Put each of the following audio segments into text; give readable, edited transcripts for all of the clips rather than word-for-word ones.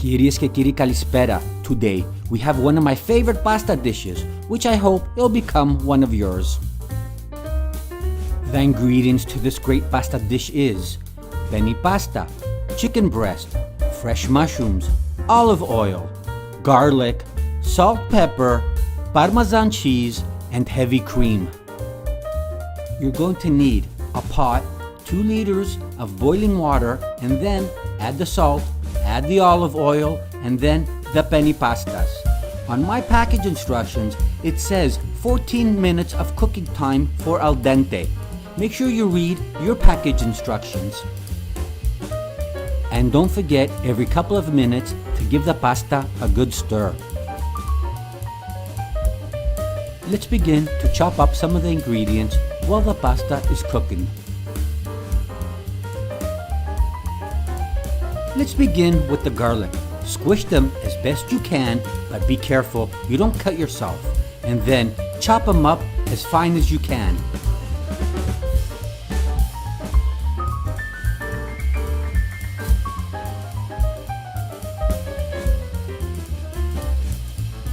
Kyries και κύριοι, καλησπέρα. Today we have one of my favorite pasta dishes, which I hope will become one of yours. The ingredients to this great pasta dish is penne pasta, chicken breast, fresh mushrooms, olive oil, garlic, salt, pepper, parmesan cheese, and heavy cream. You're going to need a pot, 2 liters of boiling water, and then add the salt, add the olive oil, and then the penne pastas. On my package instructions, it says 14 minutes of cooking time for al dente. Make sure you read your package instructions. And don't forget every couple of minutes to give the pasta a good stir. Let's begin to chop up some of the ingredients while the pasta is cooking. Let's begin with the garlic. Squish them as best you can, but be careful you don't cut yourself. And then chop them up as fine as you can.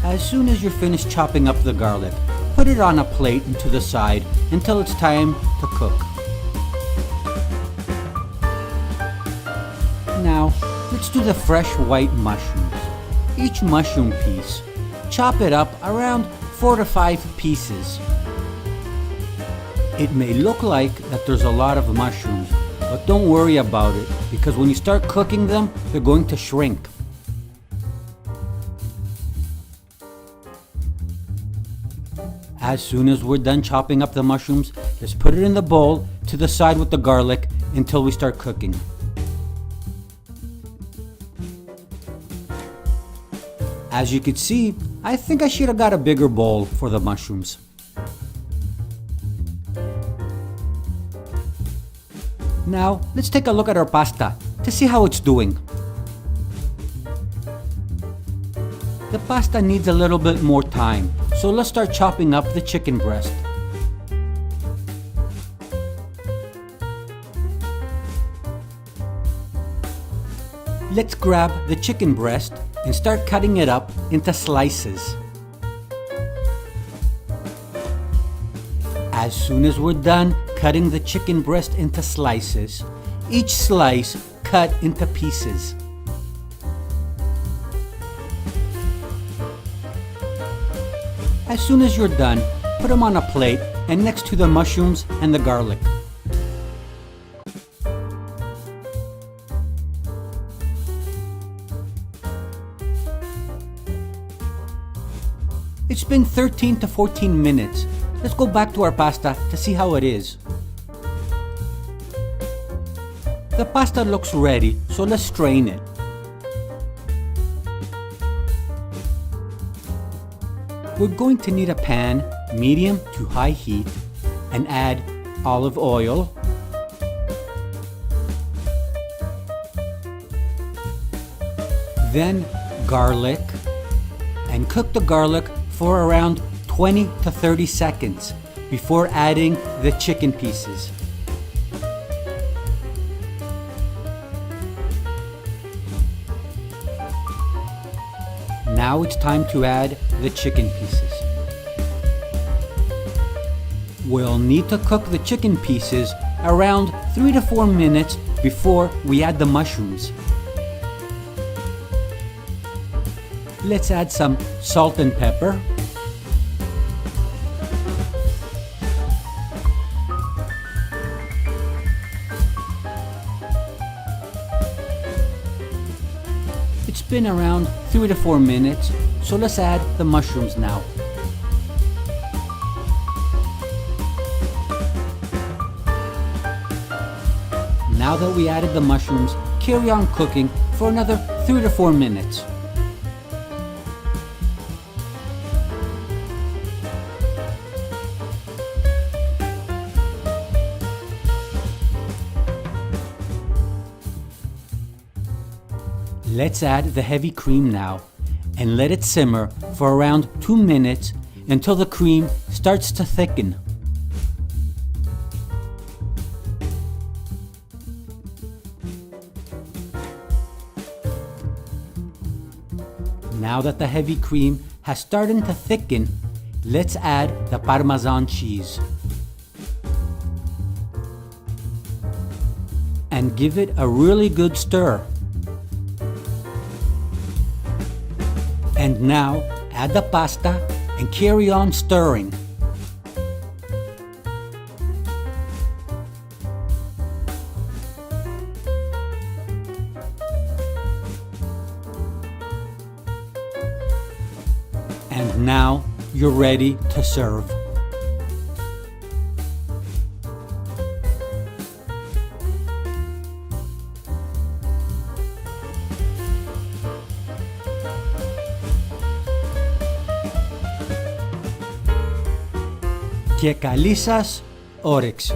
As soon as you're finished chopping up the garlic, put it on a plate and to the side until it's time to cook. Now, let's do the fresh white mushrooms. Each mushroom piece, chop it up around 4 to 5 pieces. It may look like that there's a lot of mushrooms, but don't worry about it because when you start cooking them, they're going to shrink. As soon as we're done chopping up the mushrooms, let's put it in the bowl to the side with the garlic until we start cooking. As you can see, I think I should have got a bigger bowl for the mushrooms. Now, let's take a look at our pasta to see how it's doing. The pasta needs a little bit more time, so let's start chopping up the chicken breast. Let's grab the chicken breast and start cutting it up into slices. As soon as we're done cutting the chicken breast into slices, each slice cut into pieces. As soon as you're done, put them on a plate and next to the mushrooms and the garlic. It's been 13 to 14 minutes. Let's go back to our pasta to see how it is. The pasta looks ready, so let's strain it. We're going to need a pan, medium to high heat, and add olive oil, then garlic, and cook the garlic for around 20 to 30 seconds before adding the chicken pieces. Now it's time to add the chicken pieces. We'll need to cook the chicken pieces around 3 to 4 minutes before we add the mushrooms. Let's add some salt and pepper. It's been around 3 to 4 minutes, so let's add the mushrooms now. Now that we added the mushrooms, carry on cooking for another 3 to 4 minutes. Let's add the heavy cream now and let it simmer for around 2 minutes until the cream starts to thicken. Now that the heavy cream has started to thicken, let's add the parmesan cheese. And give it a really good stir. And now add the pasta and carry on stirring. And now you're ready to serve. Και καλή σας όρεξη!